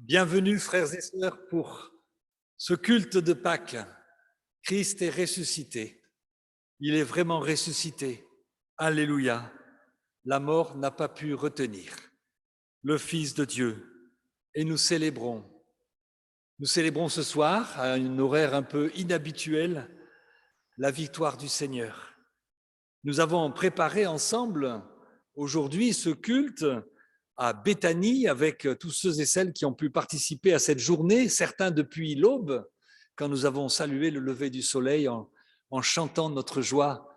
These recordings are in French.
Bienvenue, frères et sœurs, pour ce culte de Pâques. Christ est ressuscité. Il est vraiment ressuscité. Alléluia. La mort n'a pas pu retenir le Fils de Dieu. Et nous célébrons ce soir, à un horaire un peu inhabituel, la victoire du Seigneur. Nous avons préparé ensemble aujourd'hui ce culte à Béthanie avec tous ceux et celles qui ont pu participer à cette journée, certains depuis l'aube, quand nous avons salué le lever du soleil en chantant notre joie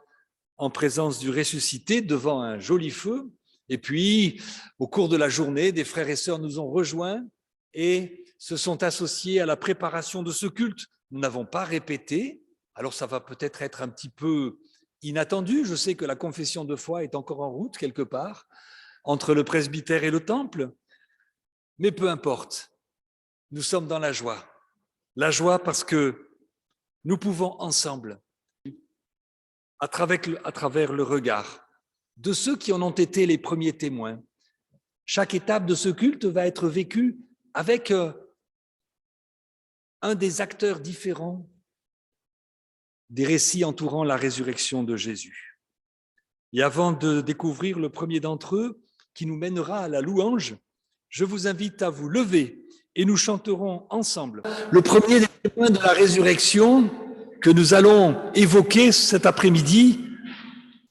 en présence du ressuscité devant un joli feu. Et puis, au cours de la journée, des frères et sœurs nous ont rejoints et se sont associés à la préparation de ce culte. Nous n'avons pas répété, alors ça va peut-être être un petit peu inattendu. Je sais que la confession de foi est encore en route quelque part, entre le presbytère et le temple, mais peu importe, nous sommes dans la joie. La joie parce que nous pouvons ensemble, à travers le regard de ceux qui en ont été les premiers témoins, chaque étape de ce culte va être vécue avec un des acteurs différents des récits entourant la résurrection de Jésus. Et avant de découvrir le premier d'entre eux, qui nous mènera à la louange, je vous invite à vous lever et nous chanterons ensemble le premier des témoins de la résurrection que nous allons évoquer cet après-midi.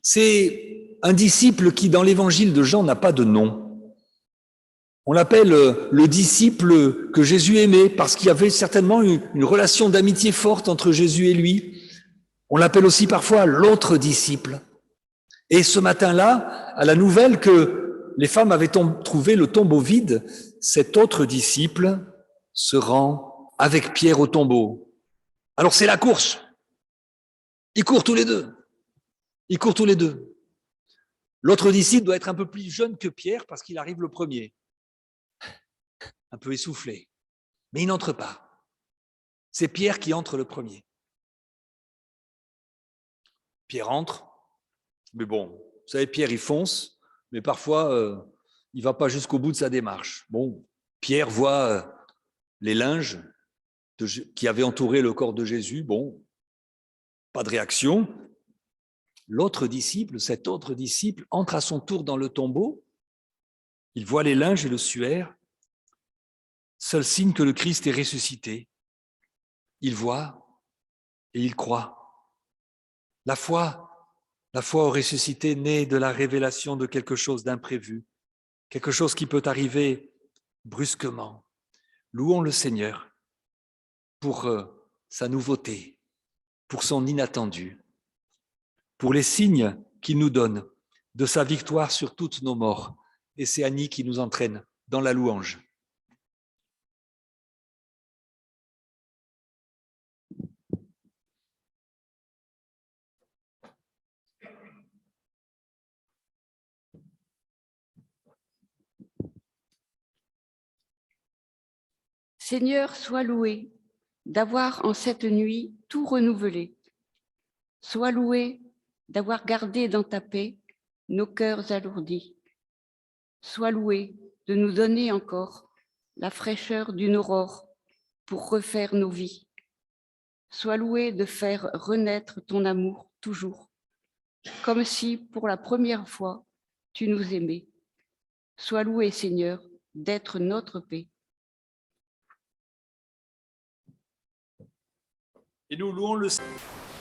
C'est un disciple qui, dans l'évangile de Jean, n'a pas de nom. On l'appelle le disciple que Jésus aimait parce qu'il y avait certainement une relation d'amitié forte entre Jésus et lui. On l'appelle aussi parfois l'autre disciple. Et ce matin-là, à la nouvelle que les femmes avaient trouvé le tombeau vide, cet autre disciple se rend avec Pierre au tombeau. Alors c'est la course. Ils courent tous les deux. L'autre disciple doit être un peu plus jeune que Pierre parce qu'il arrive le premier. Un peu essoufflé. Mais il n'entre pas. C'est Pierre qui entre le premier. Pierre entre. Mais bon, vous savez, Pierre, il fonce. Mais parfois, il ne va pas jusqu'au bout de sa démarche. Bon, Pierre voit les linges qui avaient entouré le corps de Jésus. Bon, pas de réaction. Cet autre disciple, entre à son tour dans le tombeau. Il voit les linges et le suaire. Seul signe que le Christ est ressuscité. Il voit et il croit. La foi au ressuscité naît de la révélation de quelque chose d'imprévu, quelque chose qui peut arriver brusquement. Louons le Seigneur pour sa nouveauté, pour son inattendu, pour les signes qu'il nous donne de sa victoire sur toutes nos morts. Et c'est Annie qui nous entraîne dans la louange. Seigneur, sois loué d'avoir en cette nuit tout renouvelé. Sois loué d'avoir gardé dans ta paix nos cœurs alourdis. Sois loué de nous donner encore la fraîcheur d'une aurore pour refaire nos vies. Sois loué de faire renaître ton amour toujours, comme si pour la première fois tu nous aimais. Sois loué, Seigneur, d'être notre paix. Et nous louons le Seigneur.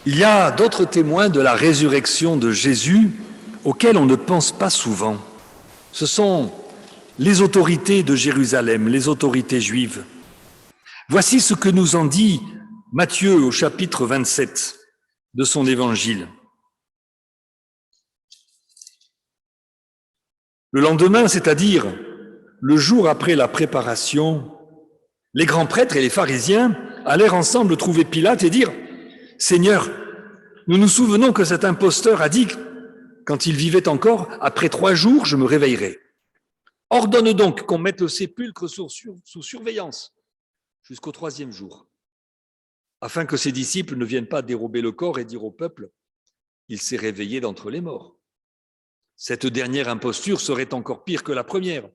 Il y a d'autres témoins de la résurrection de Jésus auxquels on ne pense pas souvent. Ce sont les autorités de Jérusalem, les autorités juives. Voici ce que nous en dit Matthieu au chapitre 27 de son évangile. Le lendemain, c'est-à-dire le jour après la préparation, les grands prêtres et les pharisiens allèrent ensemble trouver Pilate et dire « Seigneur, nous nous souvenons que cet imposteur a dit, quand il vivait encore, après 3 jours, je me réveillerai. Ordonne donc qu'on mette le sépulcre sous surveillance jusqu'au 3e jour, afin que ses disciples ne viennent pas dérober le corps et dire au peuple « Il s'est réveillé d'entre les morts ». Cette dernière imposture serait encore pire que la première,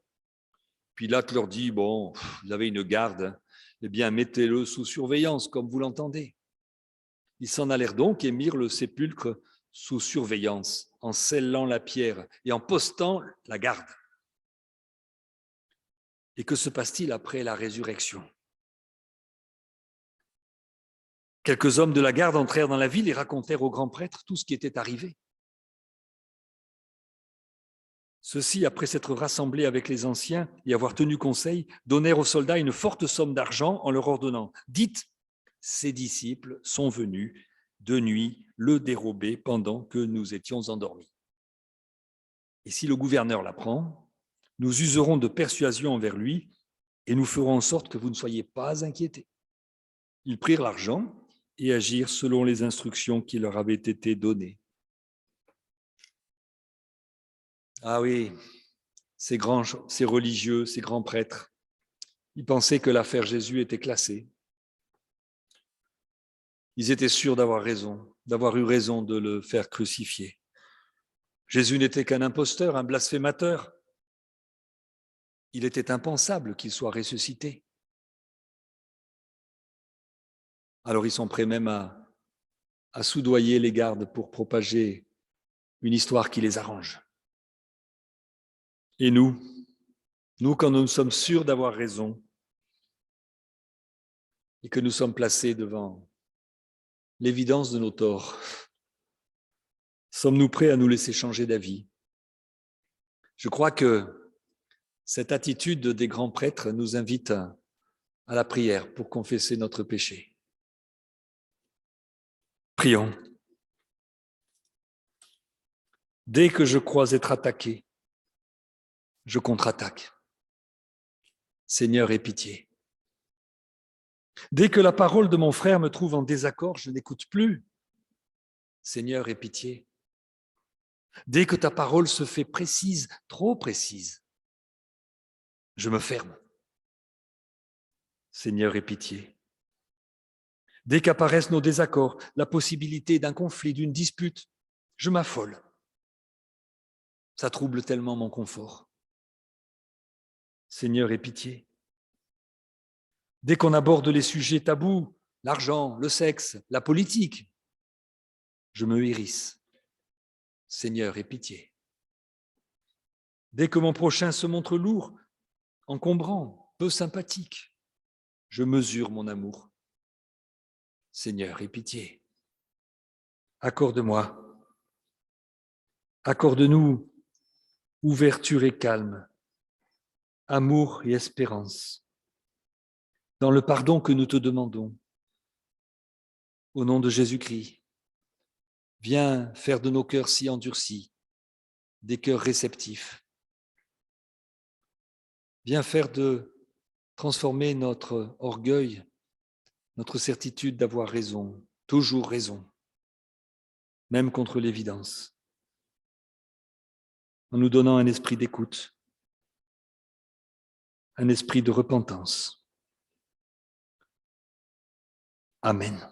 Pilate leur dit, bon, vous avez une garde, eh bien, mettez-le sous surveillance, comme vous l'entendez. Ils s'en allèrent donc et mirent le sépulcre sous surveillance, en scellant la pierre et en postant la garde. Et que se passe-t-il après la résurrection? Quelques hommes de la garde entrèrent dans la ville et racontèrent au grand prêtre tout ce qui était arrivé. Ceux-ci, après s'être rassemblés avec les anciens et avoir tenu conseil, donnèrent aux soldats une forte somme d'argent en leur ordonnant « Dites, ses disciples sont venus de nuit le dérober pendant que nous étions endormis. Et si le gouverneur l'apprend, nous userons de persuasion envers lui et nous ferons en sorte que vous ne soyez pas inquiétés. » Ils prirent l'argent et agirent selon les instructions qui leur avaient été données. Ah oui, ces religieux, ces grands prêtres, ils pensaient que l'affaire Jésus était classée. Ils étaient sûrs d'avoir eu raison de le faire crucifier. Jésus n'était qu'un imposteur, un blasphémateur. Il était impensable qu'il soit ressuscité. Alors ils sont prêts même à soudoyer les gardes pour propager une histoire qui les arrange. Et nous, quand nous sommes sûrs d'avoir raison et que nous sommes placés devant l'évidence de nos torts, sommes-nous prêts à nous laisser changer d'avis? Je crois que cette attitude des grands prêtres nous invite à la prière pour confesser notre péché. Prions. Dès que je crois être attaqué, je contre-attaque. Seigneur, aie pitié. Dès que la parole de mon frère me trouve en désaccord, je n'écoute plus. Seigneur, aie pitié. Dès que ta parole se fait précise, trop précise, je me ferme. Seigneur, aie pitié. Dès qu'apparaissent nos désaccords, la possibilité d'un conflit, d'une dispute, je m'affole. Ça trouble tellement mon confort. Seigneur, aie pitié. Dès qu'on aborde les sujets tabous, l'argent, le sexe, la politique, je me hérisse. Seigneur, aie pitié. Dès que mon prochain se montre lourd, encombrant, peu sympathique, je mesure mon amour. Seigneur, aie pitié. Accorde-moi, accorde-nous ouverture et calme, amour et espérance, dans le pardon que nous te demandons. Au nom de Jésus-Christ, viens faire de nos cœurs si endurcis des cœurs réceptifs. Viens transformer notre orgueil, notre certitude d'avoir raison, toujours raison, même contre l'évidence, en nous donnant un esprit d'écoute, un esprit de repentance. Amen.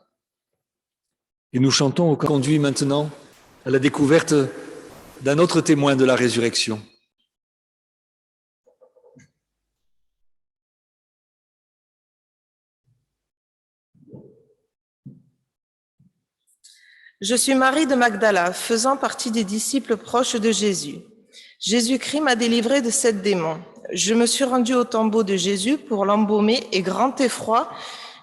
Et nous chantons, conduit maintenant à la découverte d'un autre témoin de la résurrection. Je suis Marie de Magdala, faisant partie des disciples proches de Jésus. Jésus-Christ m'a délivré de 7 démons. Je me suis rendue au tombeau de Jésus pour l'embaumer et, grand effroi,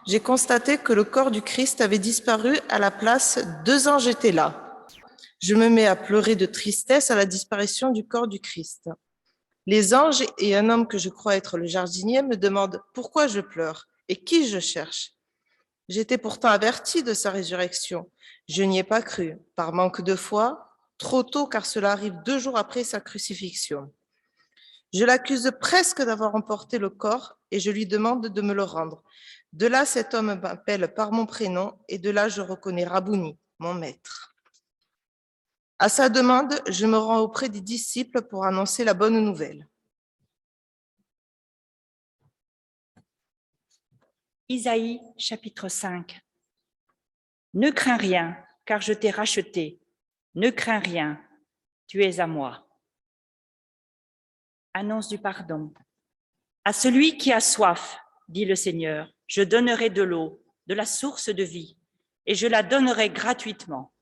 j'ai constaté que le corps du Christ avait disparu. À la place, 2 anges étaient là. Je me mets à pleurer de tristesse à la disparition du corps du Christ. Les anges et un homme que je crois être le jardinier me demandent pourquoi je pleure et qui je cherche. J'étais pourtant avertie de sa résurrection. Je n'y ai pas cru, par manque de foi, trop tôt car cela arrive 2 jours après sa crucifixion. Je l'accuse presque d'avoir emporté le corps et je lui demande de me le rendre. De là, cet homme m'appelle par mon prénom et de là, je reconnais Rabouni, mon maître. À sa demande, je me rends auprès des disciples pour annoncer la bonne nouvelle. Isaïe, chapitre 5. Ne crains rien, car je t'ai racheté. Ne crains rien, tu es à moi. Annonce du pardon. À celui qui a soif, dit le Seigneur, je donnerai de l'eau, de la source de vie, et je la donnerai gratuitement.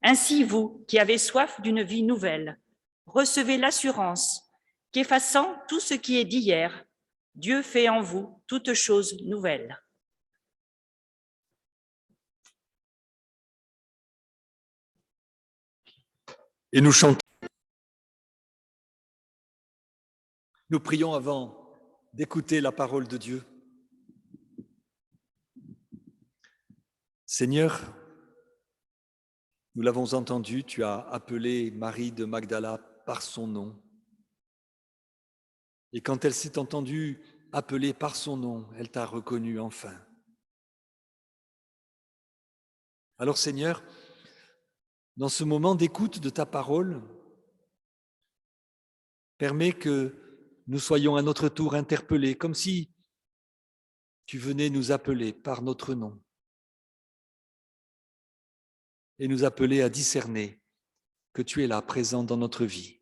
Ainsi, vous qui avez soif d'une vie nouvelle, recevez l'assurance qu'effaçant tout ce qui est d'hier, Dieu fait en vous toutes choses nouvelles. Et nous chantons. Nous prions avant d'écouter la parole de Dieu. Seigneur, nous l'avons entendu, tu as appelé Marie de Magdala par son nom. Et quand elle s'est entendue appeler par son nom, elle t'a reconnu enfin. Alors Seigneur, dans ce moment d'écoute de ta parole, permets que nous soyons à notre tour interpellés, comme si tu venais nous appeler par notre nom et nous appeler à discerner que tu es là, présent dans notre vie,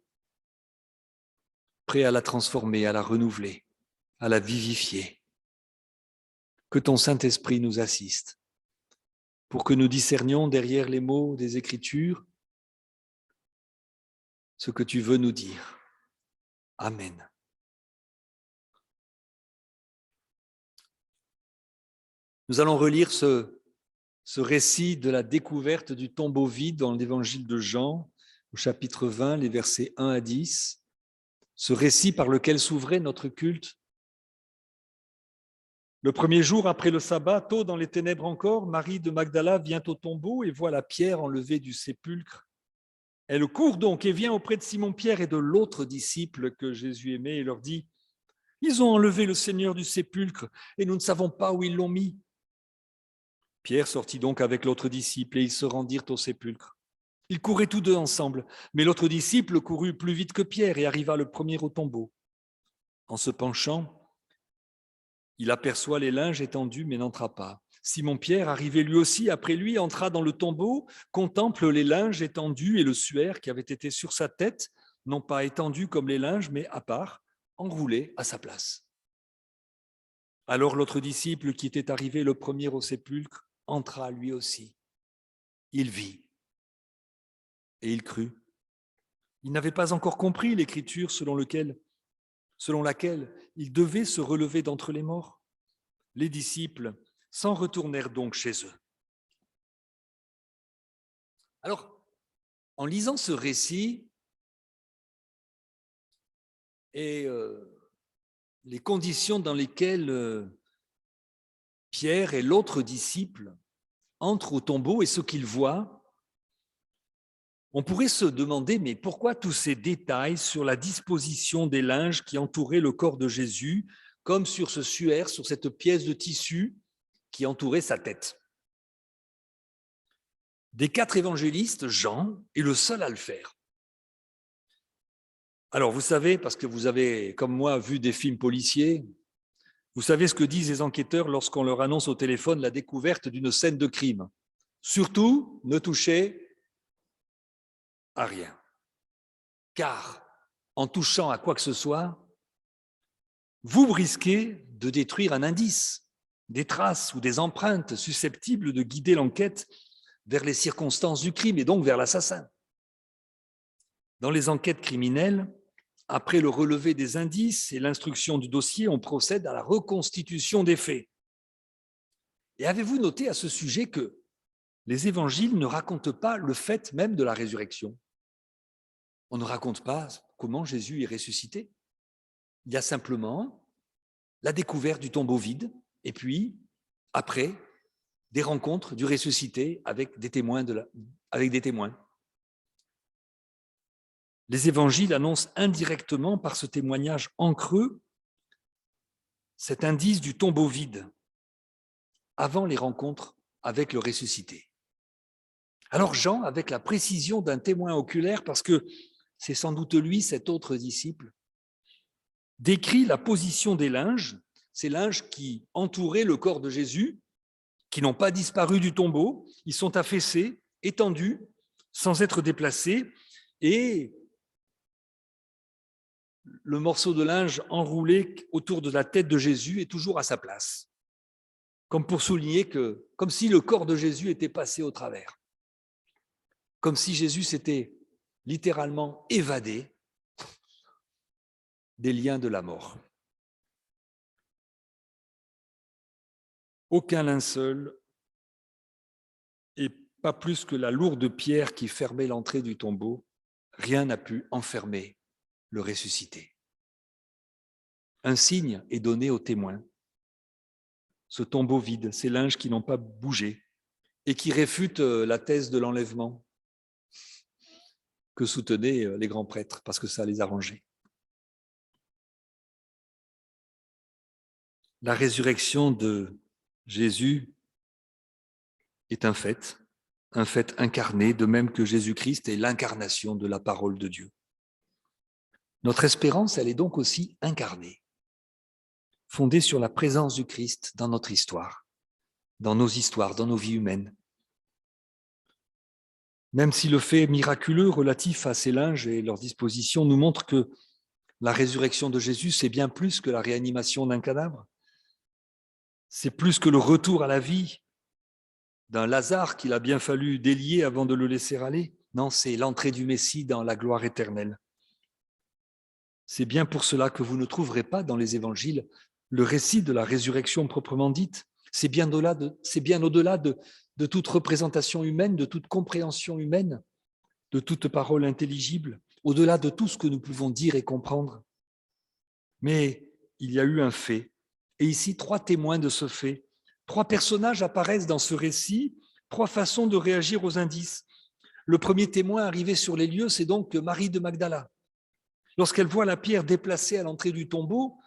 prêt à la transformer, à la renouveler, à la vivifier. Que ton Saint-Esprit nous assiste pour que nous discernions derrière les mots des Écritures ce que tu veux nous dire. Amen. Nous allons relire ce récit de la découverte du tombeau vide dans l'évangile de Jean, au chapitre 20, les versets 1 à 10. Ce récit par lequel s'ouvrait notre culte. Le premier jour après le sabbat, tôt dans les ténèbres encore, Marie de Magdala vient au tombeau et voit la pierre enlevée du sépulcre. Elle court donc et vient auprès de Simon-Pierre et de l'autre disciple que Jésus aimait et leur dit « Ils ont enlevé le Seigneur du sépulcre et nous ne savons pas où ils l'ont mis. » Pierre sortit donc avec l'autre disciple et ils se rendirent au sépulcre. Ils couraient tous deux ensemble, mais l'autre disciple courut plus vite que Pierre et arriva le premier au tombeau. En se penchant, il aperçoit les linges étendus mais n'entra pas. Simon-Pierre, arrivé lui aussi après lui, entra dans le tombeau, contemple les linges étendus et le suaire qui avait été sur sa tête, non pas étendu comme les linges, mais à part, enroulé à sa place. Alors l'autre disciple qui était arrivé le premier au sépulcre entra lui aussi. Il vit et il crut. Il n'avait pas encore compris l'écriture selon laquelle il devait se relever d'entre les morts. Les disciples s'en retournèrent donc chez eux. Alors, en lisant ce récit et les conditions dans lesquelles Pierre et l'autre disciple entrent au tombeau et ce qu'ils voient, on pourrait se demander, mais pourquoi tous ces détails sur la disposition des linges qui entouraient le corps de Jésus, comme sur ce suaire, sur cette pièce de tissu qui entourait sa tête? Des 4 évangélistes, Jean est le seul à le faire. Alors vous savez, parce que vous avez, comme moi, vu des films policiers, vous savez ce que disent les enquêteurs lorsqu'on leur annonce au téléphone la découverte d'une scène de crime. Surtout, ne touchez à rien. Car en touchant à quoi que ce soit, vous risquez de détruire un indice, des traces ou des empreintes susceptibles de guider l'enquête vers les circonstances du crime et donc vers l'assassin. Dans les enquêtes criminelles, après le relevé des indices et l'instruction du dossier, on procède à la reconstitution des faits. Et avez-vous noté à ce sujet que les évangiles ne racontent pas le fait même de la résurrection? On ne raconte pas comment Jésus est ressuscité. Il y a simplement la découverte du tombeau vide et puis, après, des rencontres du ressuscité avec des témoins. Les évangiles annoncent indirectement par ce témoignage en creux cet indice du tombeau vide avant les rencontres avec le ressuscité. Alors Jean, avec la précision d'un témoin oculaire, parce que c'est sans doute lui, cet autre disciple, décrit la position des linges, ces linges qui entouraient le corps de Jésus, qui n'ont pas disparu du tombeau, ils sont affaissés, étendus, sans être déplacés, et le morceau de linge enroulé autour de la tête de Jésus est toujours à sa place, comme pour souligner que, comme si le corps de Jésus était passé au travers, comme si Jésus s'était littéralement évadé des liens de la mort. Aucun linceul, et pas plus que la lourde pierre qui fermait l'entrée du tombeau, rien n'a pu enfermer le ressuscité. Un signe est donné aux témoins. Ce tombeau vide, ces linges qui n'ont pas bougé et qui réfutent la thèse de l'enlèvement que soutenaient les grands prêtres parce que ça les arrangeait. La résurrection de Jésus est un fait incarné, de même que Jésus-Christ est l'incarnation de la parole de Dieu. Notre espérance, elle est donc aussi incarnée, fondée sur la présence du Christ dans notre histoire, dans nos histoires, dans nos vies humaines. Même si le fait miraculeux relatif à ces linges et leur disposition nous montre que la résurrection de Jésus, c'est bien plus que la réanimation d'un cadavre, c'est plus que le retour à la vie d'un Lazare qu'il a bien fallu délier avant de le laisser aller. Non, c'est l'entrée du Messie dans la gloire éternelle. C'est bien pour cela que vous ne trouverez pas dans les évangiles le récit de la résurrection proprement dite. C'est bien au-delà de toute représentation humaine, de toute compréhension humaine, de toute parole intelligible, au-delà de tout ce que nous pouvons dire et comprendre. Mais il y a eu un fait, et ici 3 témoins de ce fait. 3 personnages apparaissent dans ce récit, 3 façons de réagir aux indices. Le premier témoin arrivé sur les lieux, c'est donc Marie de Magdala. Lorsqu'elle voit la pierre déplacée à l'entrée du tombeau,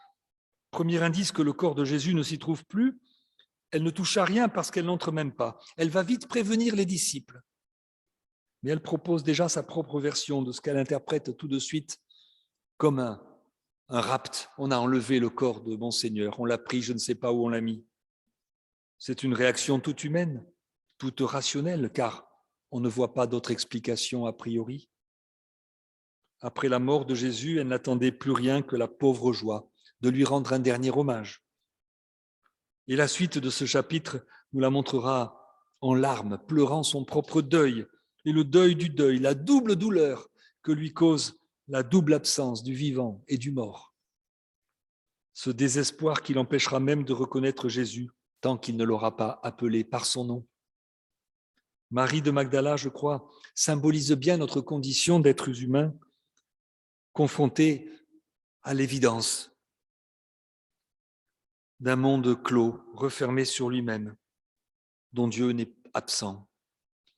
premier indice que le corps de Jésus ne s'y trouve plus, elle ne touche à rien parce qu'elle n'entre même pas. Elle va vite prévenir les disciples. Mais elle propose déjà sa propre version de ce qu'elle interprète tout de suite comme un rapt. On a enlevé le corps de mon Seigneur, on l'a pris, je ne sais pas où on l'a mis. C'est une réaction toute humaine, toute rationnelle, car on ne voit pas d'autre explication a priori. Après la mort de Jésus, elle n'attendait plus rien que la pauvre joie de lui rendre un dernier hommage. Et la suite de ce chapitre nous la montrera en larmes, pleurant son propre deuil, et le deuil du deuil, la double douleur que lui cause la double absence du vivant et du mort. Ce désespoir qui l'empêchera même de reconnaître Jésus tant qu'il ne l'aura pas appelé par son nom. Marie de Magdala, je crois, symbolise bien notre condition d'êtres humains confrontés à l'évidence d'un monde clos, refermé sur lui-même, dont Dieu n'est absent,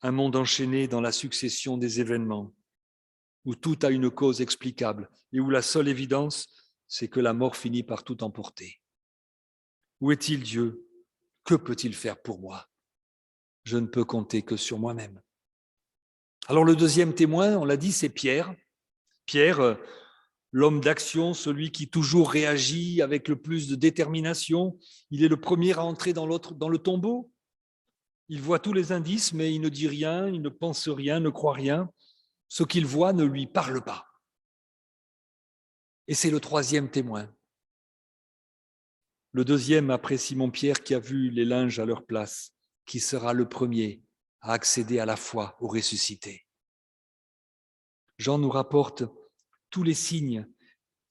un monde enchaîné dans la succession des événements, où tout a une cause explicable et où la seule évidence, c'est que la mort finit par tout emporter. Où est-il Dieu? Que peut-il faire pour moi? Je ne peux compter que sur moi-même. Alors le deuxième témoin, on l'a dit, c'est Pierre. Pierre, l'homme d'action, celui qui toujours réagit avec le plus de détermination. Il est le premier à entrer dans le tombeau. Il voit tous les indices, mais il ne dit rien, il ne pense rien, ne croit rien. Ce qu'il voit ne lui parle pas. Et c'est le troisième témoin. Le deuxième après Simon-Pierre qui a vu les linges à leur place, qui sera le premier à accéder à la foi au ressuscité. Jean nous rapporte tous les signes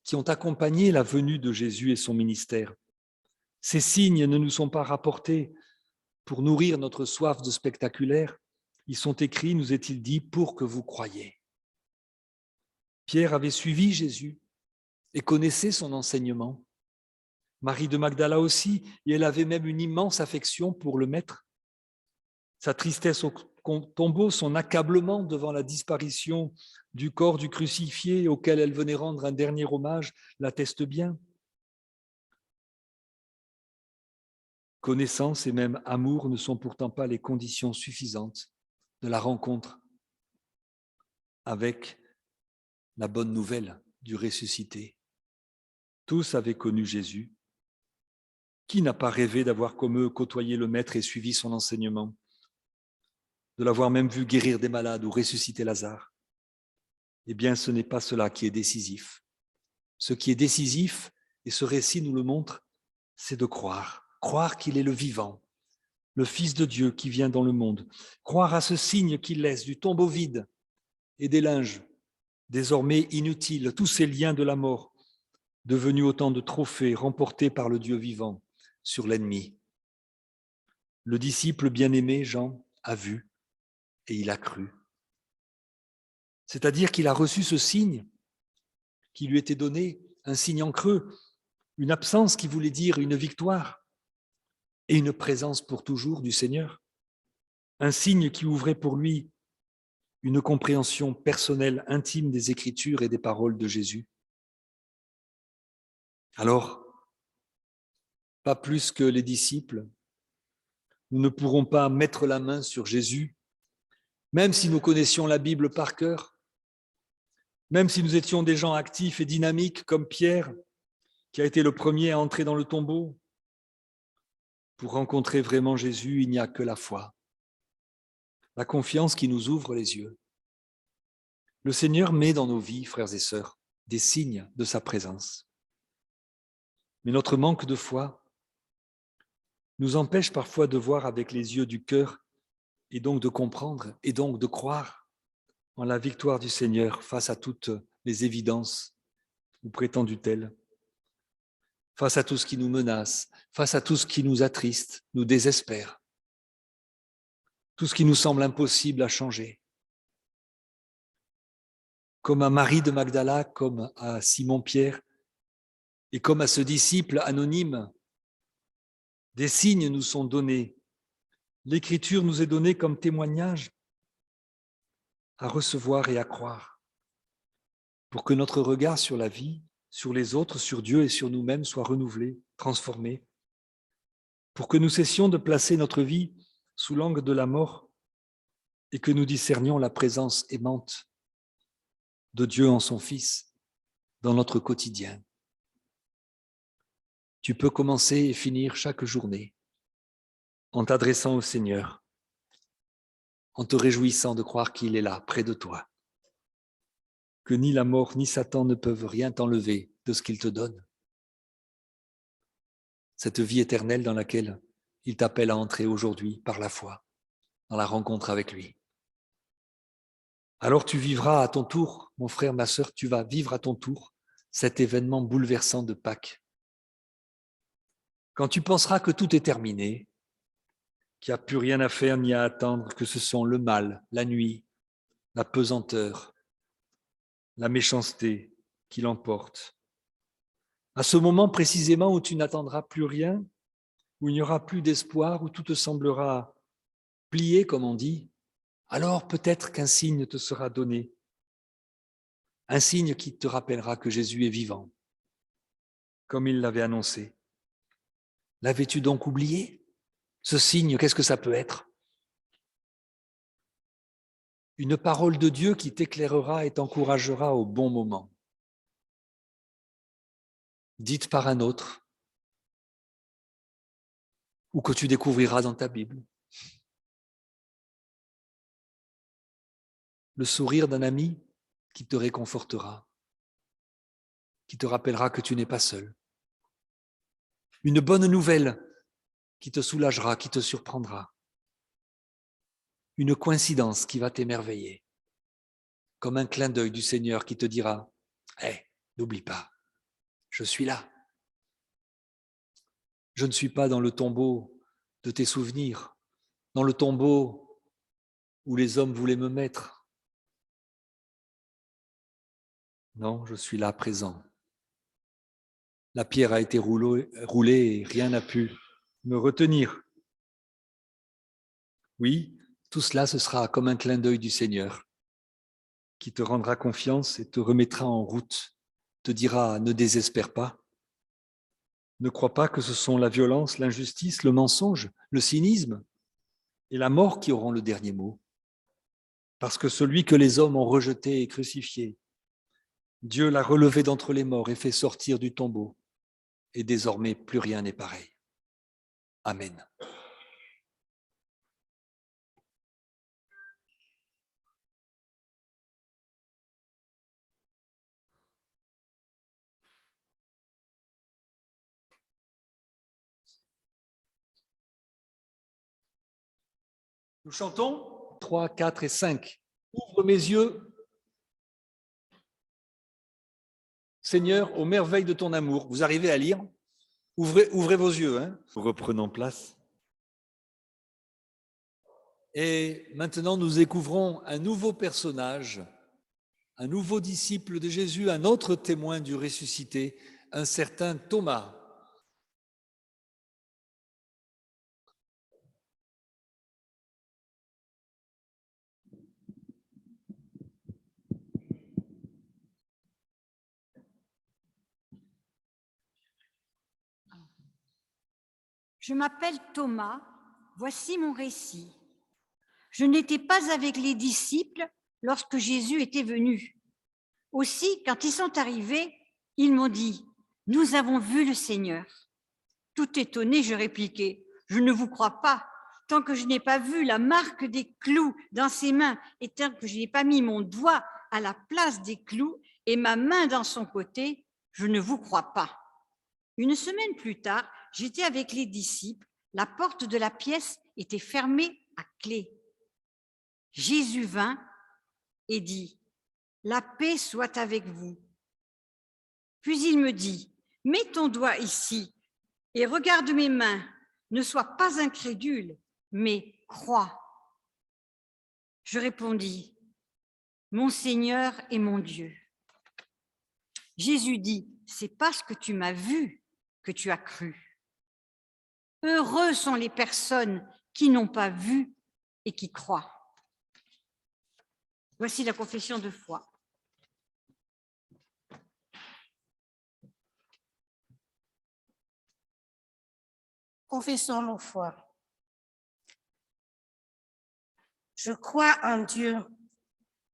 qui ont accompagné la venue de Jésus et son ministère. Ces signes ne nous sont pas rapportés pour nourrir notre soif de spectaculaire. Ils sont écrits, nous est-il dit, pour que vous croyiez. Pierre avait suivi Jésus et connaissait son enseignement. Marie de Magdala aussi, et elle avait même une immense affection pour le Maître. Sa tristesse au tombeau, son accablement devant la disparition du corps du crucifié auquel elle venait rendre un dernier hommage l'attestent bien. Connaissance et même amour ne sont pourtant pas les conditions suffisantes de la rencontre avec la bonne nouvelle du ressuscité. Tous avaient connu Jésus. Qui n'a pas rêvé d'avoir comme eux côtoyé le Maître et suivi son enseignement, de l'avoir même vu guérir des malades ou ressusciter Lazare? Eh bien, ce n'est pas cela qui est décisif. Ce qui est décisif, et ce récit nous le montre, c'est de croire. Croire qu'il est le vivant, le Fils de Dieu qui vient dans le monde. Croire à ce signe qu'il laisse du tombeau vide et des linges, désormais inutiles, tous ces liens de la mort, devenus autant de trophées remportés par le Dieu vivant sur l'ennemi. Le disciple bien-aimé, Jean, a vu et il a cru. C'est-à-dire qu'il a reçu ce signe qui lui était donné, un signe en creux, une absence qui voulait dire une victoire et une présence pour toujours du Seigneur. Un signe qui ouvrait pour lui une compréhension personnelle, intime des Écritures et des paroles de Jésus. Alors, pas plus que les disciples, nous ne pourrons pas mettre la main sur Jésus, même si nous connaissions la Bible par cœur, même si nous étions des gens actifs et dynamiques comme Pierre, qui a été le premier à entrer dans le tombeau. Pour rencontrer vraiment Jésus, il n'y a que la foi, la confiance qui nous ouvre les yeux. Le Seigneur met dans nos vies, frères et sœurs, des signes de sa présence. Mais notre manque de foi nous empêche parfois de voir avec les yeux du cœur et donc de comprendre et donc de croire en la victoire du Seigneur face à toutes les évidences ou prétendues telles, face à tout ce qui nous menace, face à tout ce qui nous attriste, nous désespère, tout ce qui nous semble impossible à changer. Comme à Marie de Magdala, comme à Simon-Pierre et comme à ce disciple anonyme, des signes nous sont donnés. L'Écriture nous est donnée comme témoignage à recevoir et à croire, pour que notre regard sur la vie, sur les autres, sur Dieu et sur nous-mêmes soit renouvelé, transformé, pour que nous cessions de placer notre vie sous l'angle de la mort et que nous discernions la présence aimante de Dieu en son Fils dans notre quotidien. Tu peux commencer et finir chaque journée en t'adressant au Seigneur, en te réjouissant de croire qu'il est là, près de toi, que ni la mort ni Satan ne peuvent rien t'enlever de ce qu'il te donne. Cette vie éternelle dans laquelle il t'appelle à entrer aujourd'hui par la foi, dans la rencontre avec lui. Alors tu vivras à ton tour, mon frère, ma sœur, tu vas vivre à ton tour cet événement bouleversant de Pâques. Quand tu penseras que tout est terminé, qu'il n'y a plus rien à faire ni à attendre, que ce sont le mal, la nuit, la pesanteur, la méchanceté qui l'emporte. À ce moment précisément où tu n'attendras plus rien, où il n'y aura plus d'espoir, où tout te semblera plié, comme on dit, alors peut-être qu'un signe te sera donné, un signe qui te rappellera que Jésus est vivant, comme il l'avait annoncé. L'avais-tu donc oublié? Ce signe, qu'est-ce que ça peut être? Une parole de Dieu qui t'éclairera et t'encouragera au bon moment. Dite par un autre, ou que tu découvriras dans ta Bible. Le sourire d'un ami qui te réconfortera, qui te rappellera que tu n'es pas seul. Une bonne nouvelle qui te soulagera, qui te surprendra. Une coïncidence qui va t'émerveiller, comme un clin d'œil du Seigneur qui te dira « Hé, n'oublie pas, je suis là. Je ne suis pas dans le tombeau de tes souvenirs, dans le tombeau où les hommes voulaient me mettre. Non, je suis là présent. La pierre a été roulée et rien n'a pu me retenir. Oui, tout cela, ce sera comme un clin d'œil du Seigneur qui te rendra confiance et te remettra en route, te dira « Ne désespère pas, ne crois pas que ce sont la violence, l'injustice, le mensonge, le cynisme et la mort qui auront le dernier mot. Parce que celui que les hommes ont rejeté et crucifié, Dieu l'a relevé d'entre les morts et fait sortir du tombeau. Et désormais, plus rien n'est pareil. Amen. Nous chantons 3, 4 et 5. Ouvre mes yeux, Seigneur, aux merveilles de ton amour. Vous arrivez à lire? Ouvrez vos yeux, hein, reprenons place. Et maintenant, nous découvrons un nouveau personnage, un nouveau disciple de Jésus, un autre témoin du ressuscité, un certain Thomas. Je m'appelle Thomas, voici mon récit. Je n'étais pas avec les disciples lorsque Jésus était venu. Aussi, quand ils sont arrivés, ils m'ont dit « Nous avons vu le Seigneur ». Tout étonné, je répliquai « Je ne vous crois pas, tant que je n'ai pas vu la marque des clous dans ses mains et tant que je n'ai pas mis mon doigt à la place des clous et ma main dans son côté, je ne vous crois pas ». Une semaine plus tard, j'étais avec les disciples, la porte de la pièce était fermée à clé. Jésus vint et dit « La paix soit avec vous ». Puis il me dit « Mets ton doigt ici et regarde mes mains, ne sois pas incrédule, mais crois ». Je répondis « Mon Seigneur et mon Dieu ». Jésus dit « C'est parce que tu m'as vu que tu as cru. Heureux sont les personnes qui n'ont pas vu et qui croient. » Voici la confession de foi. Confessons nos foi. Je crois en Dieu,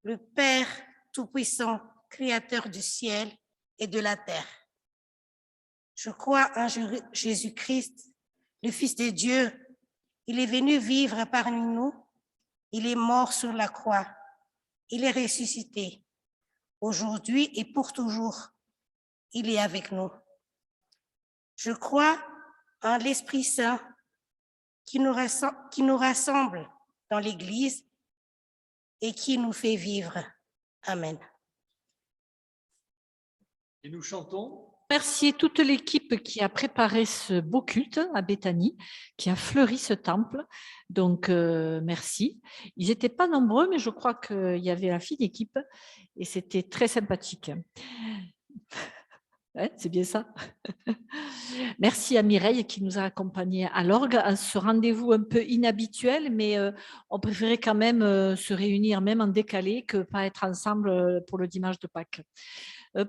le Père Tout-Puissant, Créateur du ciel et de la terre. Je crois en Jésus-Christ, le Fils de Dieu. Il est venu vivre parmi nous. Il est mort sur la croix. Il est ressuscité. Aujourd'hui et pour toujours, il est avec nous. Je crois en l'Esprit Saint qui nous rassemble dans l'Église et qui nous fait vivre. Amen. Et nous chantons. Remercier toute l'équipe qui a préparé ce beau culte à Béthanie, qui a fleuri ce temple. Donc, merci. Ils n'étaient pas nombreux, mais je crois qu'il y avait la fine équipe et c'était très sympathique. Ouais, c'est bien ça. Merci à Mireille qui nous a accompagnés à l'orgue à ce rendez-vous un peu inhabituel, mais on préférait quand même se réunir, même en décalé, que pas être ensemble pour le dimanche de Pâques.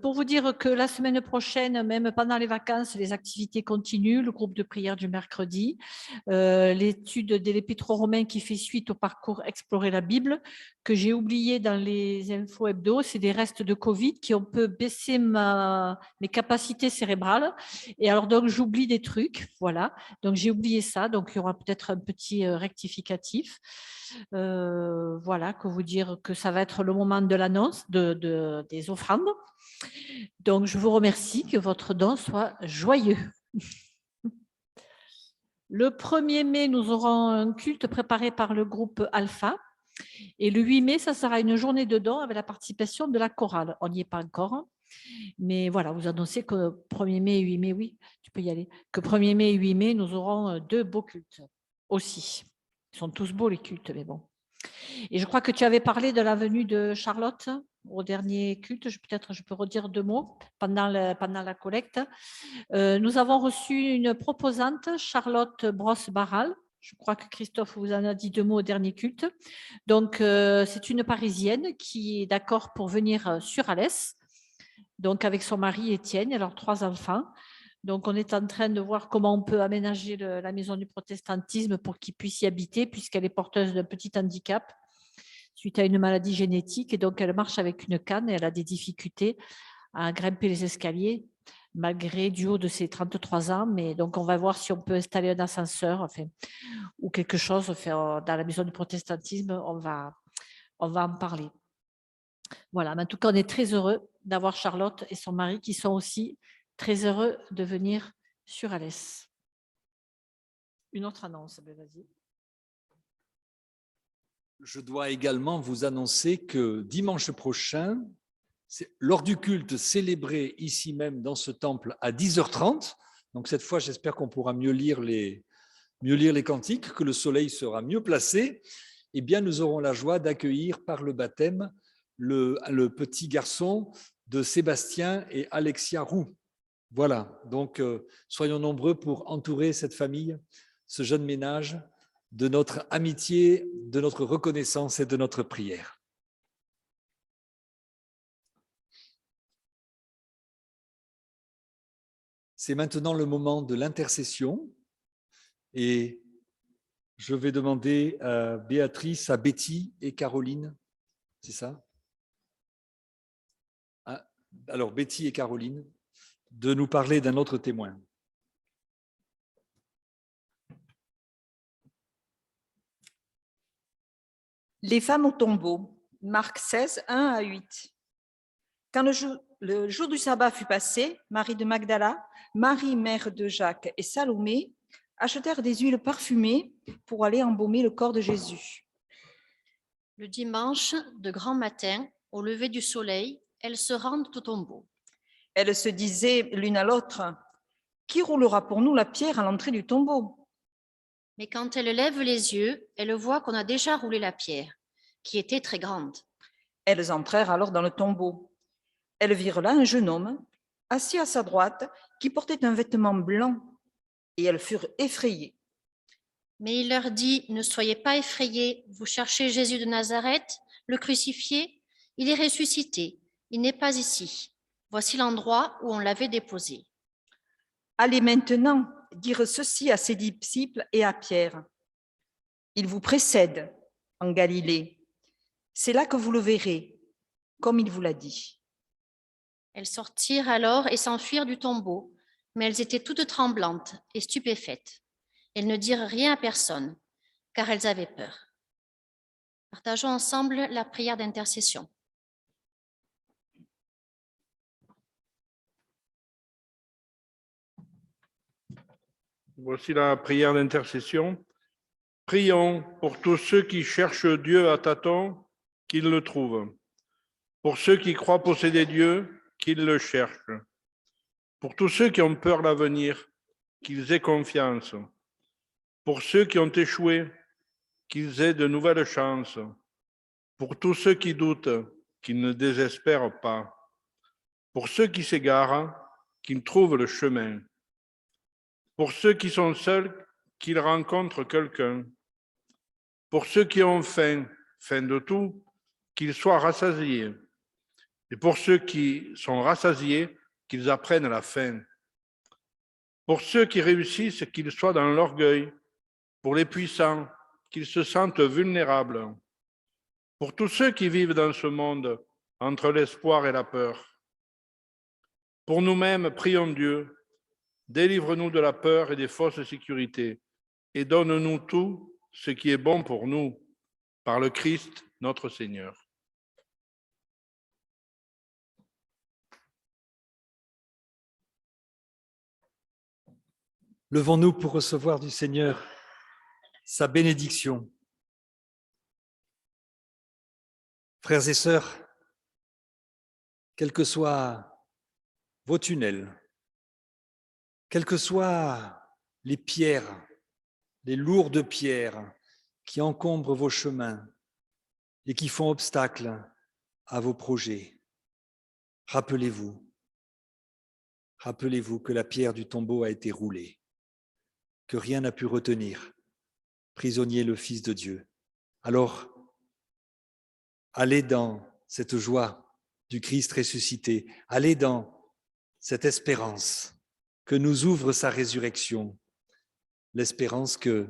Pour vous dire que la semaine prochaine, même pendant les vacances, les activités continuent, le groupe de prière du mercredi, l'étude de l'Épître aux Romains qui fait suite au parcours Explorer la Bible, que j'ai oublié dans les infos hebdo, c'est des restes de Covid qui ont peu baissé mes capacités cérébrales. Et alors, donc, j'oublie des trucs, voilà. Donc, j'ai oublié ça, donc il y aura peut-être un petit rectificatif. Voilà, que vous dire que ça va être le moment de l'annonce des offrandes. Donc, je vous remercie, que votre don soit joyeux. Le 1er mai, nous aurons un culte préparé par le groupe Alpha. Et le 8 mai, ça sera une journée de don avec la participation de la chorale. On n'y est pas encore. Mais voilà, vous annoncez que 1er mai et 8 mai, oui, tu peux y aller, que 1er mai et 8 mai, nous aurons 2 beaux cultes aussi. Ils sont tous beaux les cultes, mais bon. Et je crois que tu avais parlé de la venue de Charlotte au dernier culte. Peut-être je peux redire 2 mots pendant la collecte. Nous avons reçu une proposante, Charlotte Brosse-Barral. Je crois que Christophe vous en a dit 2 mots au dernier culte. Donc, c'est une Parisienne qui est d'accord pour venir sur Alès, donc avec son mari Étienne et leurs 3 enfants. Donc, on est en train de voir comment on peut aménager la maison du protestantisme pour qu'ils puissent y habiter, puisqu'elle est porteuse d'un petit handicap suite à une maladie génétique. Et donc, elle marche avec une canne et elle a des difficultés à grimper les escaliers, malgré du haut de ses 33 ans. Mais donc, on va voir si on peut installer un ascenseur ou quelque chose dans la maison du protestantisme. On va en parler. Voilà, mais en tout cas, on est très heureux d'avoir Charlotte et son mari qui sont aussi très heureux de venir sur Alès. Une autre annonce, vas-y. je dois également vous annoncer que dimanche prochain, lors du culte célébré ici même dans ce temple à 10h30, donc cette fois j'espère qu'on pourra mieux lire les cantiques, que le soleil sera mieux placé, eh bien nous aurons la joie d'accueillir par le baptême le petit garçon de Sébastien et Alexia Roux. Voilà, donc soyons nombreux pour entourer cette famille, ce jeune ménage, de notre amitié, de notre reconnaissance et de notre prière. C'est maintenant le moment de l'intercession et je vais demander à Béatrice, à Betty et Caroline, c'est ça? Alors Betty et Caroline, de nous parler d'un autre témoin. Les femmes au tombeau, Marc 16, 1 à 8. Quand le jour du sabbat fut passé, Marie de Magdala, Marie mère de Jacques et Salomé achetèrent des huiles parfumées pour aller embaumer le corps de Jésus. Le dimanche, de grand matin, au lever du soleil, elles se rendent au tombeau. Elles se disaient l'une à l'autre, « Qui roulera pour nous la pierre à l'entrée du tombeau ?» Mais quand elles lèvent les yeux, elles voient qu'on a déjà roulé la pierre, qui était très grande. Elles entrèrent alors dans le tombeau. Elles virent là un jeune homme, assis à sa droite, qui portait un vêtement blanc, et elles furent effrayées. Mais il leur dit, ne soyez pas effrayés, vous cherchez Jésus de Nazareth, le crucifié, il est ressuscité, il n'est pas ici. Voici l'endroit où on l'avait déposé. Allez maintenant dire ceci à ses disciples et à Pierre. Il vous précède en Galilée. C'est là que vous le verrez, comme il vous l'a dit. Elles sortirent alors et s'enfuirent du tombeau, mais elles étaient toutes tremblantes et stupéfaites. Elles ne dirent rien à personne, car elles avaient peur. Partageons ensemble la prière d'intercession. Voici la prière d'intercession. Prions pour tous ceux qui cherchent Dieu à tâtons, qu'ils le trouvent. Pour ceux qui croient posséder Dieu, qu'ils le cherchent. Pour tous ceux qui ont peur de l'avenir, qu'ils aient confiance. Pour ceux qui ont échoué, qu'ils aient de nouvelles chances. Pour tous ceux qui doutent, qu'ils ne désespèrent pas. Pour ceux qui s'égarent, qu'ils trouvent le chemin. Pour ceux qui sont seuls, qu'ils rencontrent quelqu'un. Pour ceux qui ont faim, faim de tout, qu'ils soient rassasiés. Et pour ceux qui sont rassasiés, qu'ils apprennent la faim. Pour ceux qui réussissent, qu'ils soient dans l'orgueil. Pour les puissants, qu'ils se sentent vulnérables. Pour tous ceux qui vivent dans ce monde, entre l'espoir et la peur. Pour nous-mêmes, prions Dieu. Délivre-nous de la peur et des fausses sécurités et donne-nous tout ce qui est bon pour nous, par le Christ notre Seigneur. Levons-nous pour recevoir du Seigneur sa bénédiction. Frères et sœurs, quels que soient vos tunnels, quelles que soient les pierres, les lourdes pierres qui encombrent vos chemins et qui font obstacle à vos projets, rappelez-vous que la pierre du tombeau a été roulée, que rien n'a pu retenir prisonnier le Fils de Dieu. Alors, allez dans cette joie du Christ ressuscité, allez dans cette espérance que nous ouvre sa résurrection, l'espérance que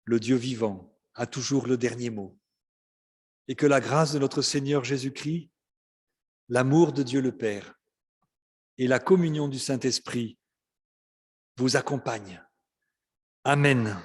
le Dieu vivant a toujours le dernier mot et que la grâce de notre Seigneur Jésus-Christ, l'amour de Dieu le Père et la communion du Saint-Esprit vous accompagnent. Amen.